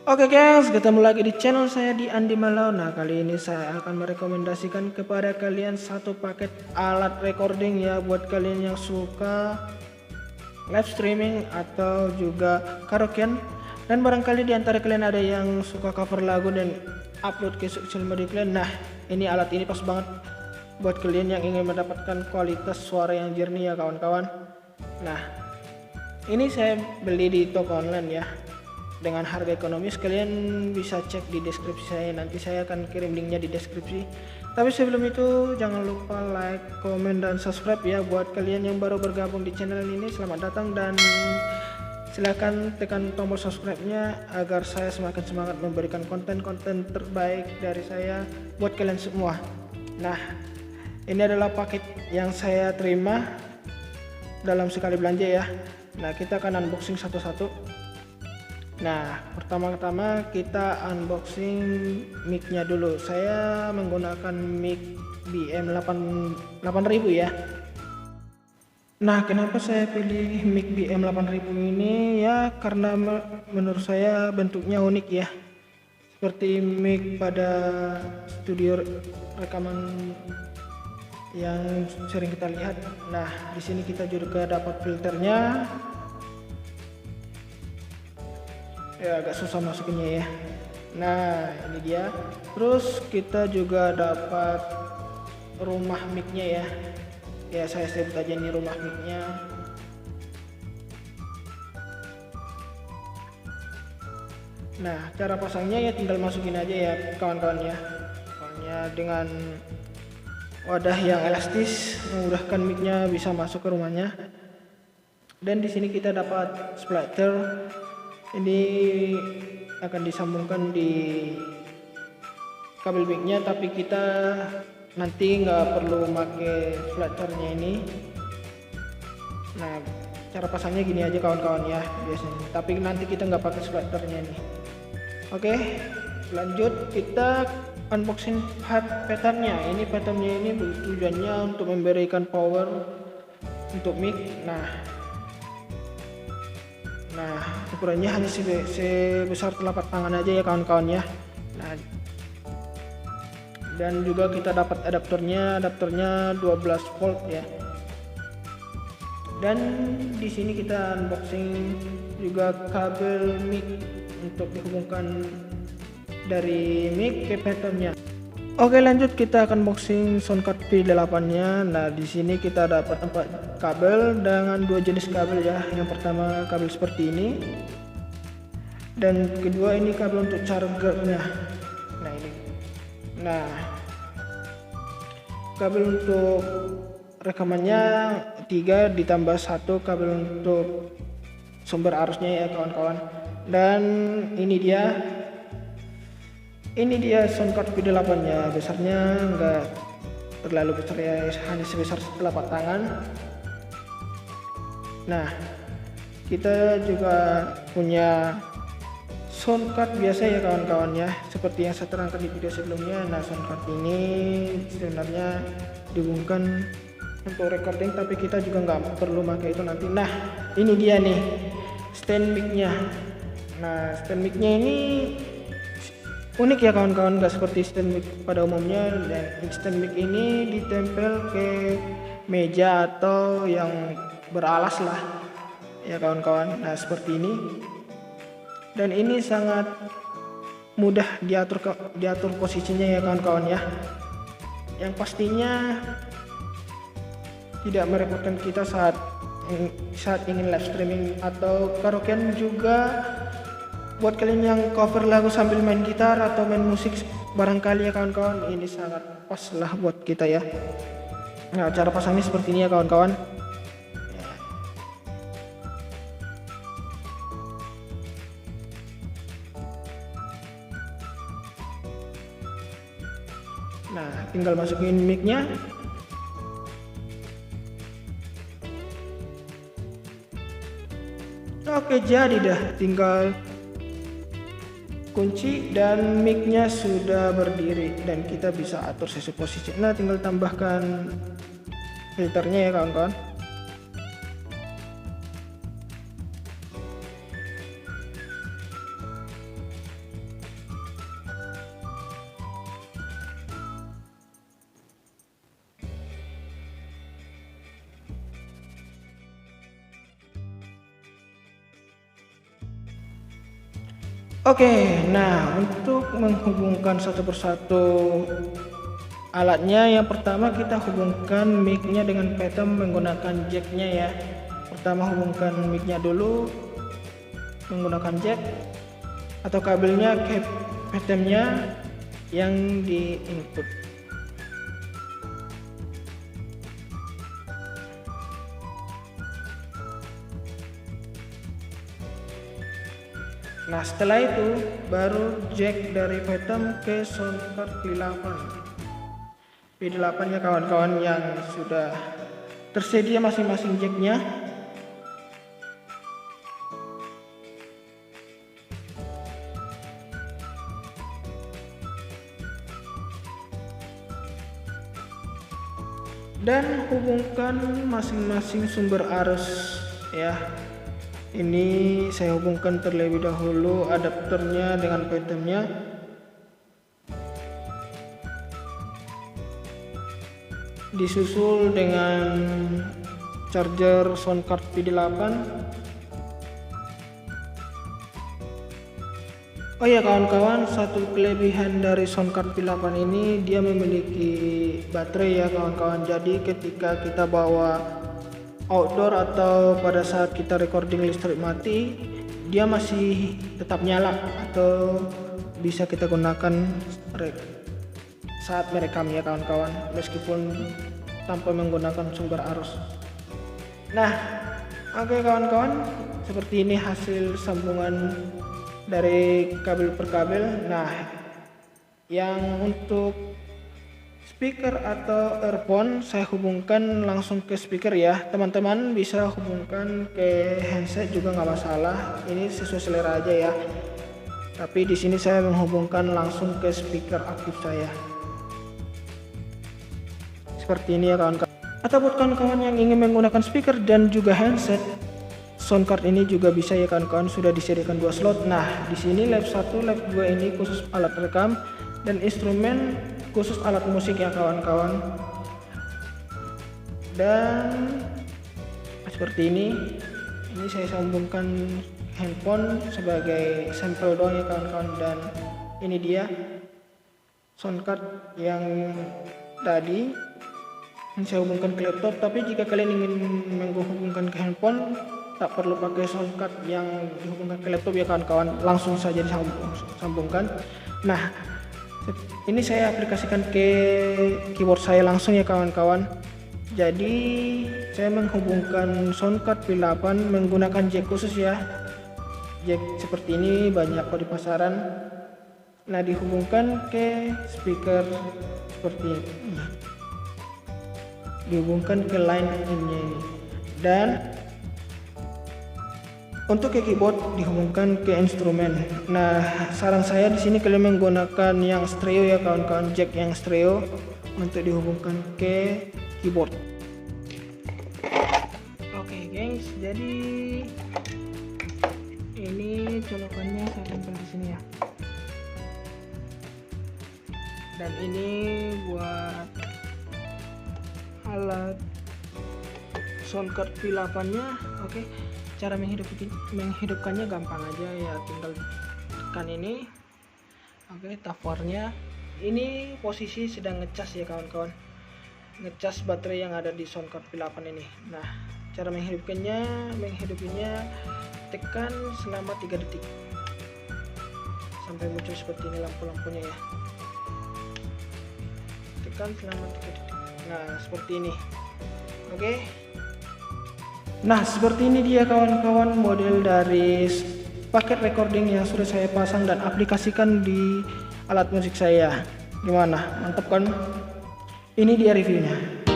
Oke guys, ketemu lagi di channel saya di Andi Malau. Nah, kali ini saya akan merekomendasikan kepada kalian satu paket alat recording ya, buat kalian yang suka live streaming atau juga karaokean, dan barangkali di antara kalian ada yang suka cover lagu dan upload ke sosial media kalian. Nah, ini alat ini pas banget buat kalian yang ingin mendapatkan kualitas suara yang jernih ya kawan-kawan. Nah, ini saya beli di toko online ya, dengan harga ekonomis. Kalian bisa cek di deskripsi saya, nanti saya akan kirim linknya di deskripsi. Tapi sebelum itu jangan lupa like, komen, dan subscribe ya. Buat kalian yang baru bergabung di channel ini, selamat datang, dan silahkan tekan tombol subscribe-nya agar saya semakin semangat memberikan konten-konten terbaik dari saya buat kalian semua. Nah, ini adalah paket yang saya terima dalam sekali belanja ya. Nah, kita akan unboxing satu-satu. Nah, pertama-tama kita unboxing mic-nya dulu. Saya menggunakan mic BM8000 ya. Nah, kenapa saya pilih mic BM8000 ini ya? Karena menurut saya bentuknya unik ya, seperti mic pada studio rekaman yang sering kita lihat. Nah, di sini kita juga dapat filternya. Ya, agak susah masukinnya ya. Nah, ini dia. Terus kita juga dapat rumah mic-nya ya. Ya, saya sebut aja ini rumah mic-nya. Nah, cara pasangnya ya tinggal masukin aja ya kawan-kawan ya. Soalnya dengan wadah yang elastis memudahkan mic-nya bisa masuk ke rumahnya. Dan di sini kita dapat splitter. Ini akan disambungkan di kabel mic-nya, tapi kita nanti nggak perlu pakai splitternya ini. Nah, cara pasangnya gini aja kawan-kawan ya biasanya, tapi nanti kita nggak pakai splitternya ini. Oke, lanjut kita unboxing patternnya. Ini patternnya ini tujuannya untuk memberikan power untuk mic. Nah, ukurannya hanya sebesar telapak tangan aja ya kawan-kawan ya. Nah, dan juga kita dapat adaptornya 12 volt ya. Dan di sini kita unboxing juga kabel mic untuk dihubungkan dari mic ke patternnya. Oke, lanjut kita akan unboxing soundcard V8-nya. Nah, di sini kita dapat 4 kabel dengan 2 jenis kabel ya. Yang pertama kabel seperti ini, dan kedua ini kabel untuk chargernya. Nah, ini. Nah, kabel untuk rekamannya 3 ditambah 1 kabel untuk sumber arusnya ya kawan-kawan. Dan ini soundcard V8 nya. Besarnya enggak terlalu besar ya, hanya sebesar telapak tangan. Nah, kita juga punya soundcard biasa ya kawan-kawan ya, seperti yang saya terangkan di video sebelumnya. Nah, soundcard ini sebenarnya dihubungkan untuk recording, tapi kita juga nggak perlu pakai itu nanti. Nah, ini dia nih stand mic-nya. Nah, stand mic-nya ini unik ya kawan-kawan, nggak seperti stand mic pada umumnya. Dan stand mic ini ditempel ke meja atau yang beralas lah ya kawan-kawan. Nah, seperti ini. Dan ini sangat mudah diatur posisinya ya kawan-kawan ya, yang pastinya tidak merepotkan kita saat ingin live streaming atau karaokean. Juga buat kalian yang cover lagu sambil main gitar atau main musik barangkali ya kawan-kawan, ini sangat pas lah buat kita ya. Nah, cara pasangnya seperti ini ya kawan-kawan. Nah, tinggal masukin mic-nya. Oke, jadi dah, tinggal kunci dan mic-nya sudah berdiri dan kita bisa atur sesuai posisi. Nah, tinggal tambahkan filternya ya kawan-kawan. Oke, nah untuk menghubungkan satu persatu alatnya, yang pertama kita hubungkan mic-nya dengan Phantom menggunakan jack-nya ya. Pertama hubungkan mic-nya dulu menggunakan jack atau kabelnya ke Phantom-nya yang di input. Nah setelah itu baru jack dari Phantom ke soundcard P8 nya kawan-kawan, yang sudah tersedia masing-masing jacknya. Dan hubungkan masing-masing sumber arus ya. Ini saya hubungkan terlebih dahulu adapternya dengan Phantom-nya. Disusul dengan charger soundcard P8. Oh ya kawan-kawan, satu kelebihan dari soundcard P8 ini, dia memiliki baterai ya kawan-kawan. Jadi ketika kita bawa outdoor atau pada saat kita recording listrik mati, dia masih tetap nyala atau bisa kita gunakan saat merekam ya kawan-kawan, meskipun tanpa menggunakan sumber arus. Nah oke kawan-kawan, seperti ini hasil sambungan dari kabel per kabel. Nah yang untuk speaker atau earphone saya hubungkan langsung ke speaker ya. Teman-teman bisa hubungkan ke handset juga nggak masalah, ini sesuai selera aja ya. Tapi di sini saya menghubungkan langsung ke speaker aktif saya. Seperti ini ya kawan-kawan. Atau buat kawan-kawan yang ingin menggunakan speaker dan juga handset, soundcard ini juga bisa ya kawan-kawan, sudah disediakan 2 slot. Nah di sini lab 1, lab 2 ini khusus alat rekam dan instrumen khusus alat musik ya kawan-kawan. Dan seperti ini saya sambungkan handphone sebagai sampel doang ya kawan-kawan. Dan ini dia soundcard yang tadi ini saya hubungkan ke laptop. Tapi jika kalian ingin menghubungkan ke handphone, tak perlu pakai soundcard yang dihubungkan ke laptop ya kawan-kawan, langsung saja disambungkan. Nah ini saya aplikasikan ke keyboard saya langsung ya kawan-kawan. Jadi saya menghubungkan soundcard P8 menggunakan jack khusus ya. Jack seperti ini banyak kok di pasaran. Nah dihubungkan ke speaker seperti ini, dihubungkan ke line in-nya ini. Dan untuk ke keyboard dihubungkan ke instrumen. Nah saran saya di sini kalian menggunakan yang stereo ya kawan-kawan, jack yang stereo untuk dihubungkan ke keyboard. Oke gengs, jadi ini colokannya saya tempel di sini ya. Dan ini buat alat soundcard P8 nya. Oke, cara menghidupkannya gampang aja ya, tinggal tekan ini. Oke, tawarnya ini posisi sedang ngecas ya kawan-kawan, ngecas baterai yang ada di soundcard P8 ini. Nah cara menghidupinya tekan selama 3 detik sampai muncul seperti ini lampu-lampunya ya. Tekan selama 3 detik. Nah seperti ini. Oke. Nah seperti ini dia kawan-kawan model dari paket recording yang sudah saya pasang dan aplikasikan di alat musik saya. Gimana? Mantap kan? Ini dia reviewnya.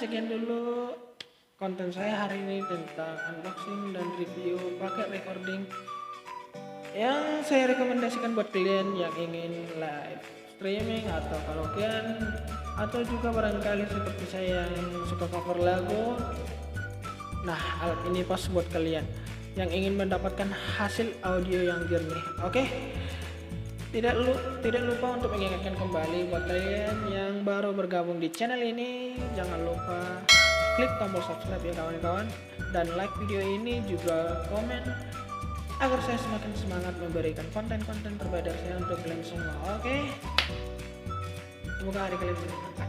sekian dulu konten saya hari ini tentang unboxing dan review paket recording yang saya rekomendasikan buat kalian yang ingin live streaming atau karaokean, atau juga barangkali seperti saya yang suka cover lagu. Nah, alat ini pas buat kalian yang ingin mendapatkan hasil audio yang jernih. Oke. Tidak lupa untuk mengingatkan kembali buat kalian yang baru bergabung di channel ini, jangan lupa klik tombol subscribe ya kawan-kawan, dan like video ini, juga komen agar saya semakin semangat memberikan konten-konten terbaik dari saya untuk kalian semua. Oke, semoga hari kalian menyenangkan.